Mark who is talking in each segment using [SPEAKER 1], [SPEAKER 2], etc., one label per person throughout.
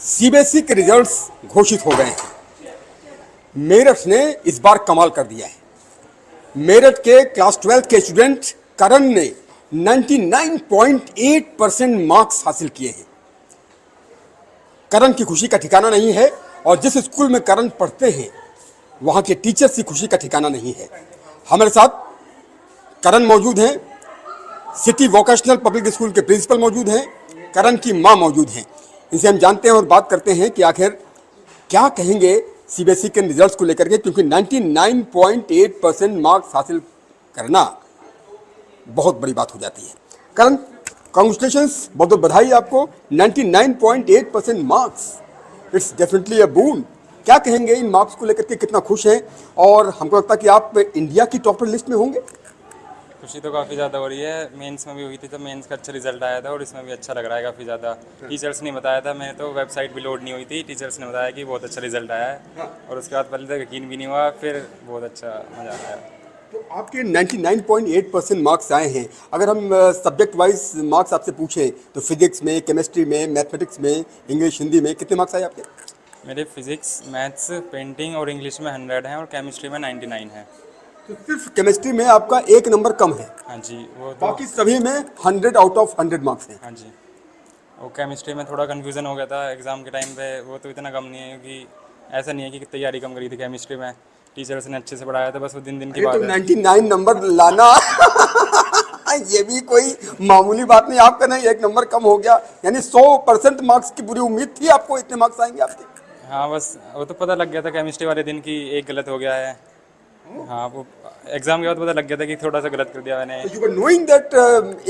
[SPEAKER 1] CBSE के results घोषित हो गए हैं। मेरठ ने इस बार कमाल कर दिया है। मेरठ के क्लास 12 के स्टूडेंट करण ने 99.8% मार्क्स हासिल किए हैं। करण की खुशी का ठिकाना नहीं है और जिस स्कूल में करण पढ़ते हैं वहां के टीचर्स की खुशी का ठिकाना नहीं है। हमारे साथ करण मौजूद हैं, सिटी वोकेशनल पब्लिक स्कूल के प्रिंसिपल मौजूद हैं, करण की मां मौजूद हैं। इनसे हम जानते हैं और बात करते हैं कि आखिर क्या कहेंगे सीबीएसई के रिजल्ट्स को लेकर के, क्योंकि 99.8% मार्क्स हासिल करना बहुत बड़ी बात हो जाती है। करण, कांग्रेचुलेशंस, बहुत बहुत बधाई आपको। 99.8% मार्क्स, इट्स डेफिनेटली अ बून। क्या कहेंगे इन मार्क्स को लेकर के, कितना खुश हैं? और हमको लगता है कि आप इंडिया की टॉपर लिस्ट में होंगे।
[SPEAKER 2] खुशी तो काफ़ी ज़्यादा हो रही है। मेंस में भी हुई थी तो मेंस का अच्छा रिजल्ट आया था और इसमें भी अच्छा लग रहा है काफ़ी ज़्यादा। टीचर्स ने बताया था, मैं तो वेबसाइट भी लोड नहीं हुई थी, टीचर्स ने बताया कि बहुत अच्छा रिजल्ट आया है और उसके बाद पहले तो यकीन भी नहीं हुआ, फिर बहुत अच्छा मज़ा आया।
[SPEAKER 1] तो आपके 99.8% मार्क्स आए हैं। अगर हम सब्जेक्ट वाइज मार्क्स आपसे पूछें तो फिजिक्स में, केमिस्ट्री में, मैथमेटिक्स में, इंग्लिश, हिंदी में कितने मार्क्स आए आपके?
[SPEAKER 2] मेरे फिजिक्स, मैथ्स, पेंटिंग और इंग्लिश में 100 हैं और केमिस्ट्री में 99 है।
[SPEAKER 1] तो सिर्फ केमिस्ट्री में आपका एक नंबर कम है,
[SPEAKER 2] हाँ जी, वो तो
[SPEAKER 1] बाकी सभी में 100 आउट ऑफ 100 मार्क्स हैं।
[SPEAKER 2] हाँ जी, वो केमिस्ट्री में थोड़ा कन्फ्यूज़न हो गया था एग्ज़ाम के टाइम पे। वो तो इतना कम नहीं है क्योंकि ऐसा नहीं है कि तैयारी कम करी थी केमिस्ट्री में, टीचर्स ने अच्छे से पढ़ाया था, बस वो दिन दिन की
[SPEAKER 1] अरे तो
[SPEAKER 2] बात है।
[SPEAKER 1] 99 नंबर लाना ये भी कोई मामूली बात नहीं। आपका नहीं, एक नंबर कम हो गया, यानी 100% मार्क्स की पूरी उम्मीद थी आपको, इतने मार्क्स आएंगे आपके।
[SPEAKER 2] हाँ, बस वो तो पता लग गया था केमिस्ट्री वाले दिन की एक गलत हो गया है। हाँ, वो एग्ज़ाम के बाद पता लग गया था कि थोड़ा सा गलत कर दिया मैंने।
[SPEAKER 1] यू वर नोइंग दैट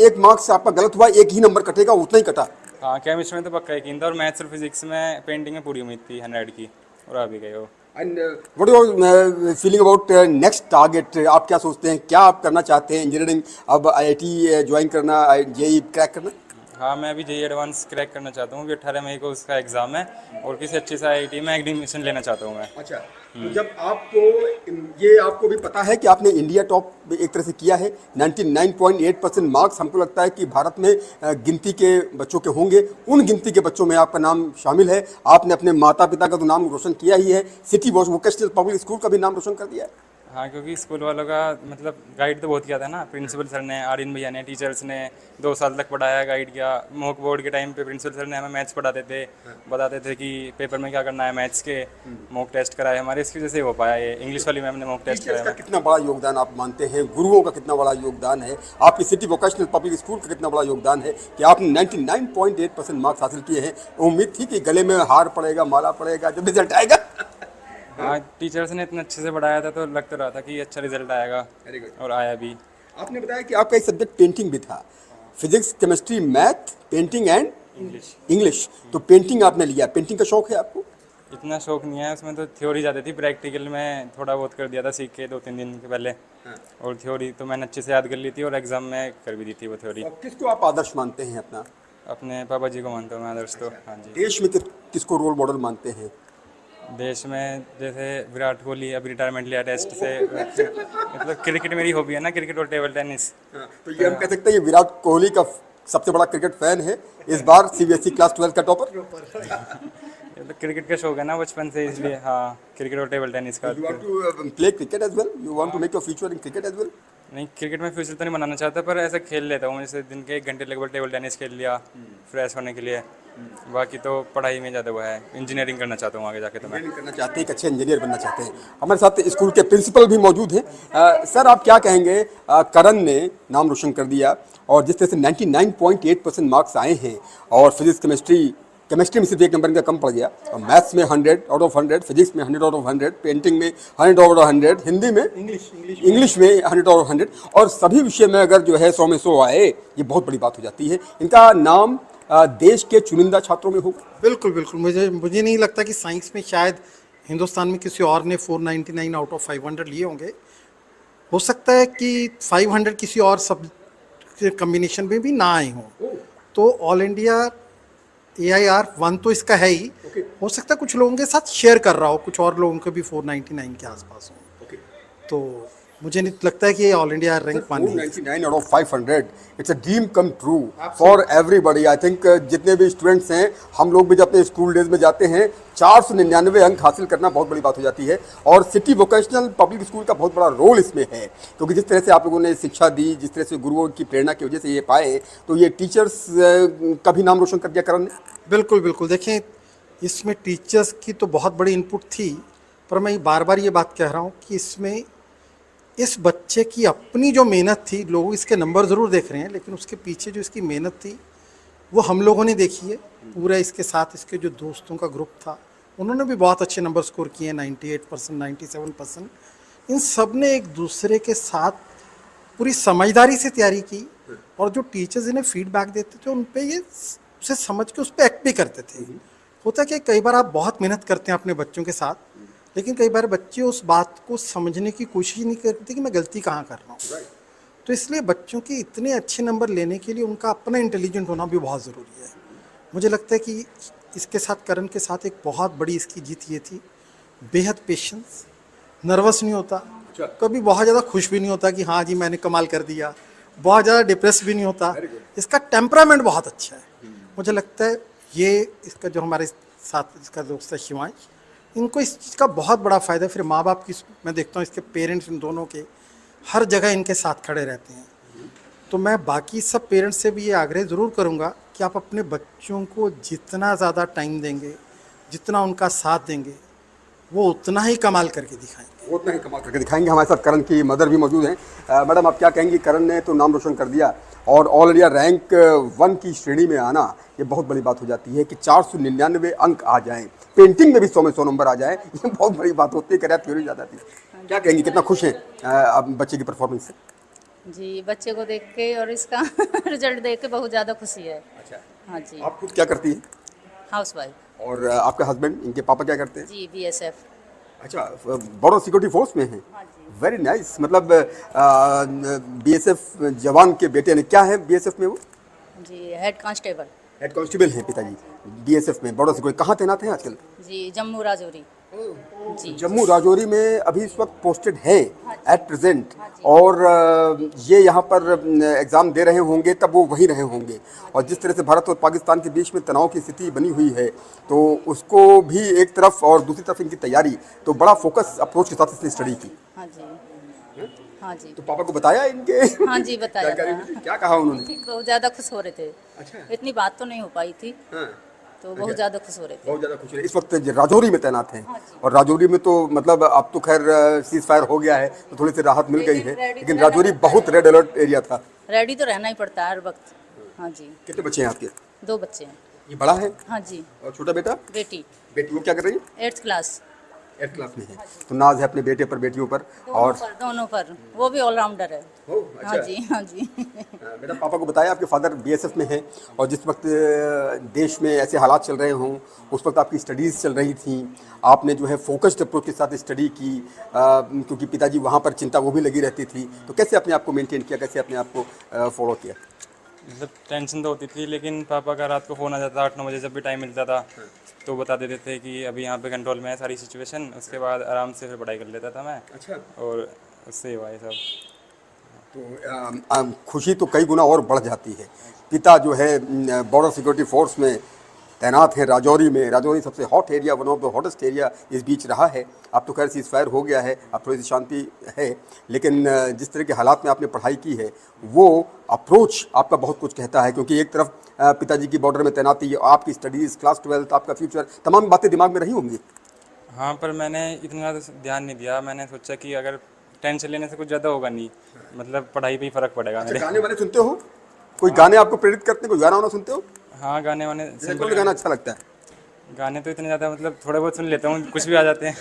[SPEAKER 1] एक मार्क्स आपका गलत हुआ, एक ही नंबर कटेगा, उतना ही कटा।
[SPEAKER 2] हाँ, केमिस्ट्री में तो पक्का यकीन था और मैथ्स और फिजिक्स में, पेंटिंग में पूरी उम्मीद थी 100 की और आ भी गए वो।
[SPEAKER 1] And what your feeling about next target? आप क्या सोचते हैं, क्या आप करना चाहते हैं? इंजीनियरिंग, अब आईआईटी ज्वाइन करना, जेईई क्रैक करना?
[SPEAKER 2] हाँ, मैं अभी जेईई एडवांस क्रैक करना चाहता हूँ कि 18 मई को उसका एग्ज़ाम है और किसी अच्छी सी आईआईटी में एडमिशन लेना चाहता हूँ मैं।
[SPEAKER 1] अच्छा, तो जब आपको ये आपको भी पता है कि आपने इंडिया टॉप एक तरह से किया है, 99.8% मार्क्स, हमको लगता है कि भारत में गिनती के बच्चों के होंगे, उन गिनती के बच्चों में आपका नाम शामिल है। आपने अपने माता पिता का तो नाम रोशन किया ही है, सिटी वोकेशनल पब्लिक स्कूल का भी नाम रोशन कर दिया है।
[SPEAKER 2] हाँ, क्योंकि स्कूल वालों का मतलब गाइड तो बहुत किया था ना, प्रिंसिपल सर ने, आर्यन भैया ने, टीचर्स ने 2 साल तक पढ़ाया, गाइड किया। मॉक बोर्ड के टाइम पे प्रिंसिपल सर ने हमें मैथ्स पढ़ाते थे, बताते थे कि पेपर में क्या करना है मैथ्स के। मॉक टेस्ट कराए हमारे, इसकी वजह से हो पाया ये। इंग्लिश वाली मैम ने मॉक टेस्ट
[SPEAKER 1] टीचर्स का
[SPEAKER 2] कराया।
[SPEAKER 1] कितना बड़ा योगदान आप मानते हैं? गुरुओं का कितना बड़ा योगदान है? आपकी सिटी वोकेशनल पब्लिक स्कूल का कितना बड़ा योगदान है कि आपने 99.8% मार्क्स हासिल किए हैं? उम्मीद थी कि गले में हार पड़ेगा, माला पड़ेगा जब रिजल्ट आएगा।
[SPEAKER 2] हाँ, टीचर्स ने इतना अच्छे से पढ़ाया था तो लग तो रहा था कि अच्छा रिजल्ट आएगा
[SPEAKER 1] वेरी गुड।
[SPEAKER 2] और आया भी।
[SPEAKER 1] आपने बताया कि आपका एक सब्जेक्ट पेंटिंग भी था, physics, chemistry, math, painting and
[SPEAKER 2] English
[SPEAKER 1] English. तो पेंटिंग आपने लिया, पेंटिंग का शौक है आपको?
[SPEAKER 2] इतना शौक नहीं है, उसमें तो थ्योरी ज़्यादा थी, प्रैक्टिकल में थोड़ा बहुत कर दिया था सीख के 2-3 दिन के पहले। और थ्योरी तो मैंने अच्छे से याद कर ली थी और एग्ज़ाम में कर भी दी थी वो थ्योरी।
[SPEAKER 1] और किसको आप आदर्श मानते हैं अपना?
[SPEAKER 2] अपने पापा जी को मानता हूँ मैं आदर्श तो। हाँ जी।
[SPEAKER 1] देश में किसको रोल मॉडल मानते हैं?
[SPEAKER 2] देश में जैसे विराट कोहली अभी रिटायरमेंट लिया टेस्ट से, मतलब क्रिकेट मेरी हॉबी है ना, क्रिकेट और टेबल टेनिस।
[SPEAKER 1] तो ये हम कह सकते हैं ये विराट कोहली का सबसे बड़ा क्रिकेट फैन है, इस बार सीबीएसई क्लास 12 का टॉपर।
[SPEAKER 2] ये तो क्रिकेट का शौक है ना बचपन से, इसलिए। हाँ, क्रिकेट और टेबल टेनिस का।
[SPEAKER 1] You want to play cricket as well? You want to make your future in cricket as well?
[SPEAKER 2] नहीं, क्रिकेट में फ्यूचर तो नहीं बनाना चाहता, पर ऐसा खेल लेता हूँ, जैसे दिन के 1 घंटे लगभग टेबल टेनिस खेल लिया फ्रेश होने के लिए। बाकी तो पढ़ाई में ज़्यादा हुआ है, इंजीनियरिंग करना चाहता हूँ आगे जाके तो मैं।
[SPEAKER 1] इंजीनियरिंग करना चाहते हैं, एक अच्छे इंजीनियर बनना चाहते हैं। हमारे साथ स्कूल के प्रिंसिपल भी मौजूद हैं। सर, आप क्या कहेंगे? करण ने नाम रोशन कर दिया और जिस तरह से 99.8% मार्क्स आए हैं, और फिजिक्स, केमिस्ट्री में सिर्फ एक नंबर इनका कम पड़ गया, और मैथ्स में 100 आउट ऑफ 100, फिजिक्स में 100 आउट ऑफ 100, पेंटिंग में 100 आउट ऑफ 100, हिंदी में, इंग्लिश में 100 आउट ऑफ 100, और सभी विषय में अगर जो है 100 में 100 आए, ये बहुत बड़ी बात हो जाती है। इनका नाम देश के चुनिंदा छात्रों में होगा।
[SPEAKER 3] बिल्कुल बिल्कुल, मुझे नहीं लगता कि साइंस में शायद हिंदुस्तान में किसी और ने 499 आउट ऑफ 500 लिए होंगे। हो सकता है कि 500 किसी और सब कम्बिनेशन में भी ना आए हों। तो ऑल इंडिया AIR 1 तो इसका है ही। हो सकता है कुछ लोगों के साथ शेयर कर रहा हो, कुछ और लोगों के भी 499 के आसपास हो। तो मुझे नहीं लगता है कि ये ऑल इंडिया रैंक मानी
[SPEAKER 1] 499 out of 500 it's a dream come true for everybody. I think जितने भी स्टूडेंट्स हैं, हम लोग भी जब अपने स्कूल डेज में जाते हैं 499 अंक हासिल करना बहुत बड़ी बात हो जाती है। और सिटी वोकेशनल पब्लिक स्कूल का बहुत बड़ा रोल इसमें है, क्योंकि जिस तरह से आप लोगों ने शिक्षा दी, जिस तरह से गुरुओं की प्रेरणा की वजह से ये पाए, तो ये टीचर्स का भी नाम रोशन कर दिया करण ने।
[SPEAKER 3] बिल्कुल बिल्कुल। देखें, इसमें टीचर्स की तो बहुत बड़ी इनपुट थी, पर मैं बार बार ये बात कह रहा हूँ कि इसमें इस बच्चे की अपनी जो मेहनत थी, लोग इसके नंबर ज़रूर देख रहे हैं, लेकिन उसके पीछे जो इसकी मेहनत थी वो हम लोगों ने देखी है। पूरा इसके साथ इसके जो दोस्तों का ग्रुप था, उन्होंने भी बहुत अच्छे नंबर स्कोर किए, 98%, 97%। इन सब ने एक दूसरे के साथ पूरी समझदारी से तैयारी की, और जो टीचर्स इन्हें फीडबैक देते थे उन पे ये उसे समझ के उस पर एक्ट भी करते थे। होता कि कई बार आप बहुत मेहनत करते हैं अपने बच्चों के साथ, लेकिन कई बार बच्चे उस बात को समझने की कोशिश नहीं करते कि मैं गलती कहाँ कर रहा हूँ। तो इसलिए बच्चों के इतने अच्छे नंबर लेने के लिए उनका अपना इंटेलिजेंट होना भी बहुत ज़रूरी है। मुझे लगता है कि इसके साथ करण के साथ एक बहुत बड़ी इसकी जीत ये थी, बेहद पेशेंस, नर्वस नहीं होता, कभी बहुत ज़्यादा खुश भी नहीं होता कि हाँ जी मैंने कमाल कर दिया, बहुत ज़्यादा डिप्रेस भी नहीं होता। इसका टेम्परामेंट बहुत अच्छा है। मुझे लगता है ये इसका जो हमारे साथ इसका दोस्त है शिवांश, इनको इस चीज़ का बहुत बड़ा फ़ायदा। फिर माँ बाप की, मैं देखता हूँ इसके पेरेंट्स इन दोनों के हर जगह इनके साथ खड़े रहते हैं। तो मैं बाकी सब पेरेंट्स से भी ये आग्रह ज़रूर करूँगा कि आप अपने बच्चों को जितना ज़्यादा टाइम देंगे, जितना उनका साथ देंगे, वो उतना ही कमाल करके दिखाएंगे।
[SPEAKER 1] उतना ही कमाल करके दिखाएंगे। हमारे साथ करण की मदर भी मौजूद हैं। मैडम, आप क्या कहेंगी? करण ने तो नाम रोशन कर दिया, और ऑल इंडिया रैंक 1 की श्रेणी में आना ये बहुत बड़ी बात हो जाती है कि 499 अंक आ जाएं, पेंटिंग में भी 100 में 100 नंबर आ जाए, ये बहुत बड़ी बात होती है। करियर थ्योरी ज़्यादा थी। क्या कहेंगी, कितना खुश हैं आप बच्चे की परफॉर्मेंस से?
[SPEAKER 4] जी, बच्चे को देख के और इसका रिजल्ट देख के बहुत ज़्यादा खुशी है।
[SPEAKER 1] अच्छा,
[SPEAKER 4] हाँ जी।
[SPEAKER 1] आप खुद क्या करती हैं?
[SPEAKER 4] Housewife.
[SPEAKER 1] और आपके हस्बैंड, इनके पापा क्या करते हैं?
[SPEAKER 4] जी, BSF।
[SPEAKER 1] अच्छा, बॉर्डर सिक्योरिटी फोर्स में हैं।
[SPEAKER 4] हाँ जी।
[SPEAKER 1] Very nice. मतलब बीएसएफ जवान के बेटे ने, क्या है बीएसएफ में वो?
[SPEAKER 4] जी, हेड कांस्टेबल।
[SPEAKER 1] हेड कांस्टेबल हैं पिताजी बीएसएफ में, बॉर्डर सिक्योरिटी। कहाँ तैनात हैं आजकल?
[SPEAKER 4] जी, जम्मू राजौरी। जी।
[SPEAKER 1] जम्मू राजौरी में अभी इस वक्त पोस्टेड है एट प्रेजेंट।
[SPEAKER 4] हाँ जी।
[SPEAKER 1] और ये यहाँ पर एग्ज़ाम दे रहे होंगे, तब वो वहीं रहे होंगे। और जिस तरह से भारत और पाकिस्तान के बीच में तनाव की स्थिति बनी हुई है, तो उसको भी एक तरफ और दूसरी तरफ इनकी तैयारी, तो बड़ा फोकस अप्रोच के साथ इसने स्टडी की।
[SPEAKER 4] हाँ जी। हाँ जी।
[SPEAKER 1] तो पापा को बताया इनके?
[SPEAKER 4] हाँ जी, बताया था।
[SPEAKER 1] क्या कहा उन्होंने?
[SPEAKER 4] बहुत ज़्यादा खुश हो रहे थे।
[SPEAKER 1] अच्छा।
[SPEAKER 4] इतनी बात तो नहीं हो पाई थी,
[SPEAKER 1] हाँ,
[SPEAKER 4] तो बहुत ज़्यादा खुश हो रहे थे।
[SPEAKER 1] बहुत ज़्यादा खुश है। इस वक्त राजौरी में तैनात हैं।
[SPEAKER 4] हाँ जी।
[SPEAKER 1] और राजौरी में तो मतलब अब तो खैर सीज फायर हो गया है, तो थोड़ी सी राहत मिल गई है, लेकिन राजौरी बहुत रेड अलर्ट एरिया था।
[SPEAKER 4] रेडी तो रहना ही पड़ता है हर वक्त। हाँ जी।
[SPEAKER 1] कितने बच्चे हैं आपके?
[SPEAKER 4] 2 बच्चे हैं।
[SPEAKER 1] ये बड़ा है?
[SPEAKER 4] हाँ जी।
[SPEAKER 1] और छोटा बेटा?
[SPEAKER 4] बेटी
[SPEAKER 1] बेटी वो क्या कर रही है?
[SPEAKER 4] 8th class.
[SPEAKER 1] 8th क्लास में है। तो नाज है अपने बेटे पर, बेटियों पर। और
[SPEAKER 4] दोनों पर वो भी ऑलराउंडर है।
[SPEAKER 1] अच्छा।
[SPEAKER 4] हाँ जी। हाँ जी।
[SPEAKER 1] मेरा पापा को बताया आपके फादर बीएसएफ में हैं, और जिस वक्त देश में ऐसे हालात चल रहे हों, उस वक्त आपकी स्टडीज़ चल रही थी, आपने जो है फोकस्ड अप्रोच के साथ स्टडी की, क्योंकि पिताजी वहाँ पर चिंता वो भी लगी रहती थी। तो कैसे अपने आप को मेंटेन किया, कैसे अपने आप को फॉलो किया?
[SPEAKER 2] मतलब टेंशन तो होती थी, लेकिन पापा का रात को फ़ोन आ जाता था 8-9 बजे, जब भी टाइम मिलता था तो बता देते थे कि अभी यहाँ पे कंट्रोल में है सारी सिचुएशन। उसके बाद आराम से फिर पढ़ाई कर लेता था मैं।
[SPEAKER 1] अच्छा।
[SPEAKER 2] और उससे हुआ ये सब।
[SPEAKER 1] तो खुशी तो कई गुना और बढ़ जाती है। पिता जो है बॉर्डर सिक्योरिटी फोर्स में तैनात है राजौरी में। राजौरी सबसे hot area, one of the hottest area इस बीच रहा है। अब तो खैर सीज फायर हो गया है, अब थोड़ी सी शांति है, लेकिन जिस तरह के हालात में आपने पढ़ाई की है, वो अप्रोच आपका बहुत कुछ कहता है। क्योंकि एक तरफ पिताजी की बॉर्डर में तैनाती, आपकी स्टडीज़, क्लास 12, आपका फ्यूचर, तमाम बातें दिमाग में रही होंगी।
[SPEAKER 2] हाँ, पर मैंने इतना ज़्यादा ध्यान नहीं दिया। मैंने सोचा कि अगर टेंशन लेने से कुछ ज़्यादा होगा नहीं, मतलब पढ़ाई पे ही फ़र्क पड़ेगा
[SPEAKER 1] अच्छा,
[SPEAKER 2] मेरे।
[SPEAKER 1] गाने वाने सुनते हो? कोई गाने आपको प्रेरित करते हैं? कोई गाना वाना सुनते हो?
[SPEAKER 2] हाँ, गाने वाने
[SPEAKER 1] कौन गाना अच्छा लगता है?
[SPEAKER 2] गाने तो इतने ज़्यादा मतलब थोड़े बहुत सुन लेता हूँ, कुछ भी आ जाते हैं।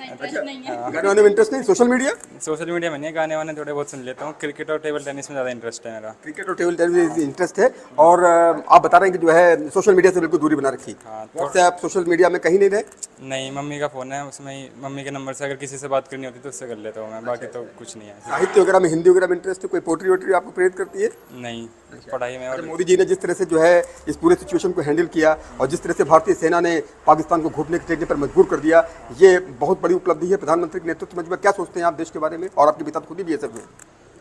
[SPEAKER 4] इंटरेस्ट नहीं है।
[SPEAKER 1] गाने वाने में इंटरेस्ट नहीं? Social media?
[SPEAKER 2] सोशल मीडिया में नहीं, गाने वाने थोड़े बहुत सुन लेता हूँ। क्रिकेट और टेबल टेनिस में ज़्यादा इंटरेस्ट है मेरा।
[SPEAKER 1] क्रिकेट और टेबल टेनिस में इंटरेस्ट है। और आप बता रहे हैं कि जो है सोशल मीडिया से बिल्कुल दूरी बना रखी।
[SPEAKER 2] हाँ,
[SPEAKER 1] व्हाट्सएप, सोशल मीडिया में कहीं नहीं रहे?
[SPEAKER 2] नहीं, मम्मी का फ़ोन है, उसमें ही मम्मी के नंबर से अगर किसी से बात करनी होती तो उससे कर लेता हूँ मैं, बाकी तो कुछ नहीं है।
[SPEAKER 1] साहित्य वगैरह में, हिंदी वगैरह में इंटरेस्ट है? कोई पोट्री वोट्री आपको प्रेरित करती है?
[SPEAKER 2] नहीं, पढ़ाई में।
[SPEAKER 1] अरे
[SPEAKER 2] और
[SPEAKER 1] मोदी जी ने जिस तरह से जो है इस पूरे सिचुएशन को हैंडल किया और जिस तरह से भारतीय सेना ने पाकिस्तान को घुटने टेकने पर मजबूर कर दिया, ये बहुत बड़ी उपलब्धि है प्रधानमंत्री के नेतृत्व में। क्या सोचते हैं आप देश के बारे में? और आपके पिता तो खुद ही बीएसएफ में।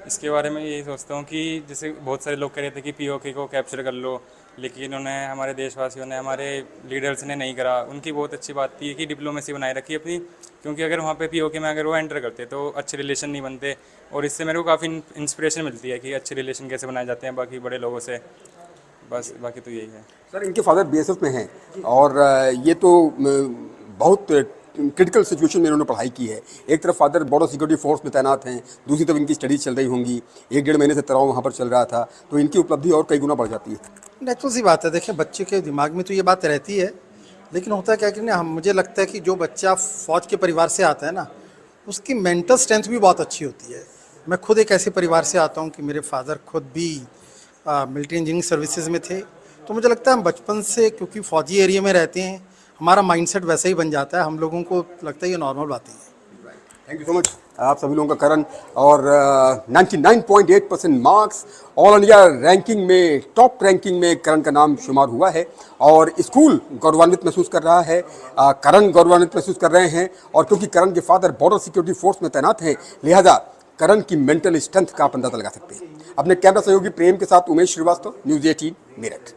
[SPEAKER 2] इसके बारे में यही सोचता हूँ कि जैसे बहुत सारे लोग कह रहे थे कि पीओके को कैप्चर कर लो, लेकिन इन्होंने, हमारे देशवासियों ने, हमारे लीडर्स ने नहीं करा। उनकी बहुत अच्छी बात थी कि डिप्लोमेसी बनाए रखी अपनी, क्योंकि अगर वहाँ पे पीओके में अगर वो एंटर करते तो अच्छे रिलेशन नहीं बनते। और इससे मेरे को काफ़ी इंस्पिरेशन मिलती है कि अच्छे रिलेशन कैसे बनाए जाते हैं बाकी बड़े लोगों से। बस बाकी तो यही है।
[SPEAKER 1] सर, इनके फादर बीएसएफ में हैं और ये तो बहुत क्रिटिकल सिचुएशन में इन्होंने पढ़ाई की है। एक तरफ फादर बॉर्डर सिक्योरिटी फोर्स में तैनात हैं, दूसरी तरफ इनकी स्टडीज चल रही होंगी, 1-1.5 महीने से तनाव वहाँ पर चल रहा था, तो इनकी उपलब्धि और कई गुना बढ़ जाती है।
[SPEAKER 3] नेचुरल सी बात है, देखिए बच्चे के दिमाग में तो ये बात रहती है, लेकिन होता क्या कि ना, मुझे लगता है कि जो बच्चा फौज के परिवार से आता है ना, उसकी मेंटल स्ट्रेंथ भी बहुत अच्छी होती है। मैं खुद एक ऐसे परिवार से आता हूँ कि मेरे फादर खुद भी मिलिट्री इंजीनियरिंग सर्विसेज में थे, तो मुझे लगता है हम बचपन से, क्योंकि फौजी एरिया में रहते हैं, हमारा माइंडसेट वैसे ही बन जाता है, हम लोगों को लगता है ये नॉर्मल बातें हैं।
[SPEAKER 1] थैंक यू सो मच आप सभी लोगों का करण। और 99.8% मार्क्स ऑल इंडिया रैंकिंग में, टॉप रैंकिंग में करण का नाम शुमार हुआ है और स्कूल गौरवान्वित महसूस कर रहा है, करण गौरवान्वित महसूस कर रहे हैं। और क्योंकि करण के फादर बॉर्डर सिक्योरिटी फोर्स में तैनात हैं, लिहाजा करण की मेंटल स्ट्रेंथ का आप अंदाजा लगा सकते हैं। अपने कैमरा सहयोगी प्रेम के साथ उमेश श्रीवास्तव, न्यूज़ 18 मेरठ।